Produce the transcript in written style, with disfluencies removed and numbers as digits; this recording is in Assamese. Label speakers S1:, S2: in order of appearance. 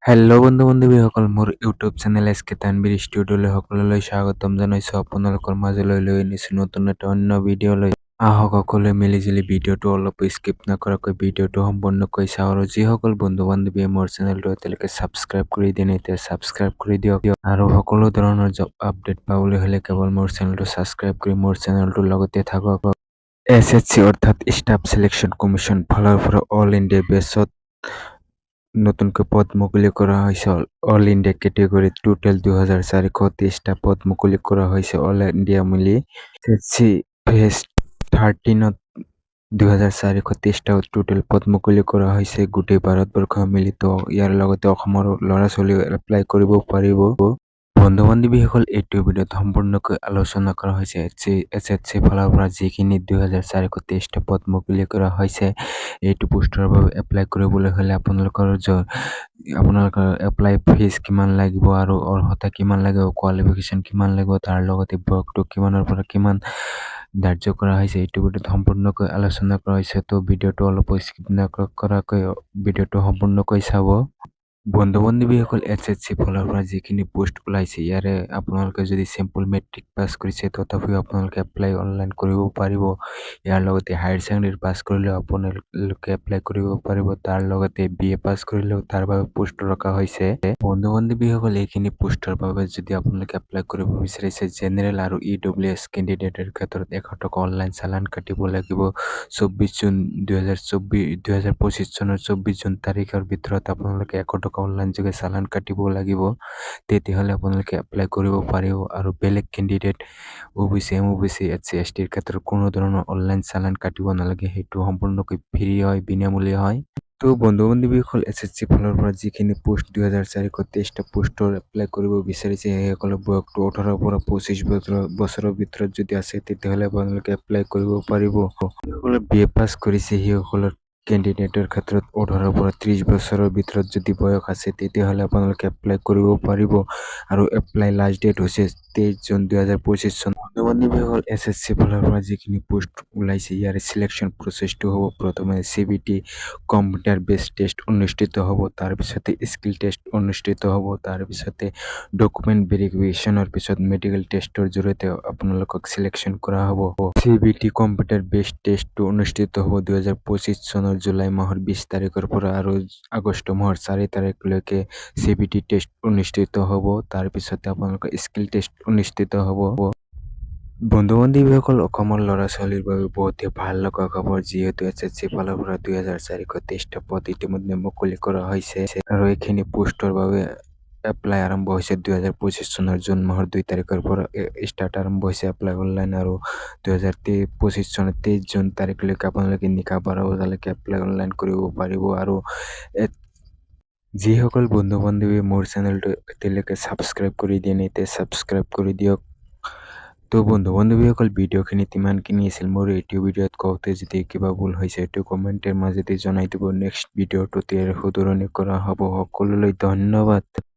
S1: হেল্ল' বন্ধু-বান্ধৱীসকল, মোৰ ইউটিউব চেনেল এছ কে তানবীৰ ষ্টুডিঅ'লৈ সকলোলৈ স্বাগতম জনাইছোঁ। আপোনালোকৰ মাজলৈ লৈ আনিছোঁ নতুন এটা অন্য ভিডিঅ' লৈ। আহক সকলোৱে মিলিজুলি ভিডিঅ'টো অলপ স্কিপ নকৰাকৈ ভিডিঅ'টো সম্পূৰ্ণকৈ চাওঁ। আৰু যিসকল বন্ধু-বান্ধৱীয়ে মোৰ চেনেলটো এতিয়ালৈকে ছাবস্ক্ৰাইব কৰি দিয়ে নাই, এতিয়া ছাবস্ক্ৰাইব কৰি দিয়ক। আৰু সকলো ধৰণৰ জব আপডেট পাবলৈ হ'লে কেৱল মোৰ চেনেলটো ছাবস্ক্ৰাইব কৰি মোৰ চেনেলটোৰ লগতে থাকক। এছ অৰ্থাৎ ষ্টাফ চিলেকশ্যন কমিশ্যন ফালৰ পৰা অল ইণ্ডিয়া বেছত নতুনকৈ পদ মুকলি কৰা হৈছে। অল ইণ্ডিয়া কেটেগৰীত টোটেল 2423টা পদ মুকলি কৰা হৈছে। অল ইণ্ডিয়া মিলি এছএছচি ফেজ 13ত 2423টা টোটেল পদ মুকলি কৰা হৈছে গোটেই ভাৰতবৰ্ষ মিলি। তো ইয়াৰ লগতে অসমৰ ল'ৰা ছোৱালীও এপ্লাই কৰিব পাৰিব। বন্ধু-বান্ধৱীসকল, এইটো ভিডিঅ'ত সম্পূৰ্ণকৈ আলোচনা কৰা হৈছে এছএছচি ফালৰ পৰা যিখিনি 2423টা পদ মুকলি কৰা হৈছে। এইটো পোষ্টৰ বাবে এপ্লাই কৰিবলৈ হ'লে আপোনালোকৰ এপ্লাই ফিজ কিমান লাগিব আৰু অৰ্হতা কিমান লাগিব, কোৱালিফিকেশ্যন কিমান লাগিব, তাৰ লগতে বয়সটো কিমানৰ পৰা কিমান ধাৰ্য কৰা হৈছে, এইটো ভিডিঅ'ত সম্পূৰ্ণকৈ আলোচনা কৰা হৈছে। তো ভিডিঅ'টো অলপ স্কিপ নকৰাকৈ ভিডিঅ'টো সম্পূৰ্ণকৈ চাব। বন্ধু-বান্ধৱীসকল, এছএছচি ফালৰ পৰা যিখিনি পোষ্ট ওলাইছে, ইয়াৰে আপোনালোকে যদি চিম্পল মেট্ৰিক পাছ কৰিছে তথাপিও আপোনালোকে এপ্লাই অনলাইন কৰিব পাৰিব। ইয়াৰ লগতে হায়াৰ ছেকেণ্ডেৰী পাছ কৰিলেও আপোনালোকে এপ্লাই কৰিব পাৰিব। তাৰ লগতে BA পাছ কৰিলেও তাৰ বাবে পোষ্ট ৰখা হৈছে। বন্ধু-বান্ধৱীসকল, এইখিনি পোষ্টৰ বাবে যদি আপোনালোকে এপ্লাই কৰিব বিচাৰিছে, জেনেৰেল আৰু EWS কেণ্ডিডেটৰ ক্ষেত্ৰত 100 টকা অনলাইন চালান কাটিব লাগিব। 24 জুন 2025 চনৰ 24 জুন তাৰিখৰ ভিতৰত আপোনালোকে 100 টকা অনলাইন যোগে চালান কাটিব লাগিব। তেতিয়াহ'লে আপোনালোকে এপ্লাই কৰিব পাৰিব। আৰু বেলেগ কেণ্ডিডেট OBC, MOBC, SC, STৰ ক্ষেত্ৰত কোনো ধৰণৰ অনলাইন চালান কাটিব নালাগে। সেইটো সম্পূৰ্ণকৈ ফ্ৰী হয়, বিনামূলীয়া হয়। তো বন্ধু-বান্ধৱীসকল, এছএছচি ফালৰ পৰা যিখিনি পোষ্ট 2423টা পোষ্টৰ এপ্লাই কৰিব বিচাৰিছে, সেইসকলৰ বয়সটো 18ৰ পৰা 25 বছৰৰ ভিতৰত যদি আছে তেতিয়াহ'লে আপোনালোকে এপ্লাই কৰিব পাৰিব। যিসকলে BA পাছ কৰিছে সেইসকলৰ কেণ্ডিডেটৰ ক্ষেত্ৰত 18ৰ পৰা 30 বছৰৰ ভিতৰত যদি বয়স আছে তেতিয়াহ'লে আপোনালোকে এপ্লাই কৰিব পাৰিব। আৰু এপ্লাই লাষ্ট ডেট হৈছে 23 জুন 2025 চন। বন্ধু-বান্ধৱীসকল, এছএছচি ফালৰ পৰা যিখিনি পোষ্ট ওলাইছে, ইয়াৰে চিলেকশ্যন প্ৰচেছটো হ'ব প্ৰথমে CBT কম্পিউটাৰ বেছ টেষ্ট অনুষ্ঠিত হ'ব, তাৰপিছতে স্কিল টেষ্ট অনুষ্ঠিত হ'ব, তাৰপিছতে ডকুমেণ্ট ভেৰিফিকেশ্যনৰ পিছত মেডিকেল টেষ্টৰ জৰিয়তে আপোনালোকক চিলেকশ্যন কৰা হ'ব। CBT কম্পিউটাৰ বেছ টেষ্টটো অনুষ্ঠিত হ'ব 2025 চনৰ জুলাই মাহৰ 20 তাৰিখৰ পৰা আৰু আগষ্ট মাহৰ 4 তাৰিখলৈকে CBT টেষ্ট অনুষ্ঠিত হ'ব। তাৰপিছতে আপোনালোকৰ স্কিল টেষ্ট অনুষ্ঠিত হ'ব। বন্ধু-বান্ধৱীসকল, অসমৰ ল'ৰা ছোৱালীৰ বাবে বহুতে ভাল লগা খবৰ, যিহেতু এছএছচি ফালৰ পৰা 2423টা পদ ইতিমধ্যে মুকলি কৰা হৈছে। আৰু এইখিনি পোষ্টৰ বাবে এপ্লাই আৰম্ভ হৈছে 2025 চনৰ জুন মাহৰ 2 তাৰিখৰ পৰা ষ্টাৰ্ট আৰম্ভ হৈছে এপ্লাই অনলাইন। আৰু 2025 চনৰ 23 জুন তাৰিখলৈকে আপোনালোকে নিশা 12 বজালৈকে এপ্লাই অনলাইন কৰিব পাৰিব। আৰু যিসকল বন্ধু-বান্ধৱীয়ে মোৰ চেনেলটো এতিয়ালৈকে ছাবস্ক্ৰাইব কৰি দিয়ে নাই, এতিয়া ছাবস্ক্ৰাইব কৰি দিয়ক। তো বন্ধু-বান্ধৱীসকল, ভিডিঅ'খিনিত ইমানখিনি আছিল। মোৰ এইটো ভিডিঅ'ত কওঁতে যদি কিবা ভুল হৈছে এইটো কমেণ্টেৰ মাজেদি জনাই দিব। নেক্সট ভিডিঅ'টোত ইয়াৰ শুধৰণি কৰা হ'ব। সকলোলৈ ধন্যবাদ।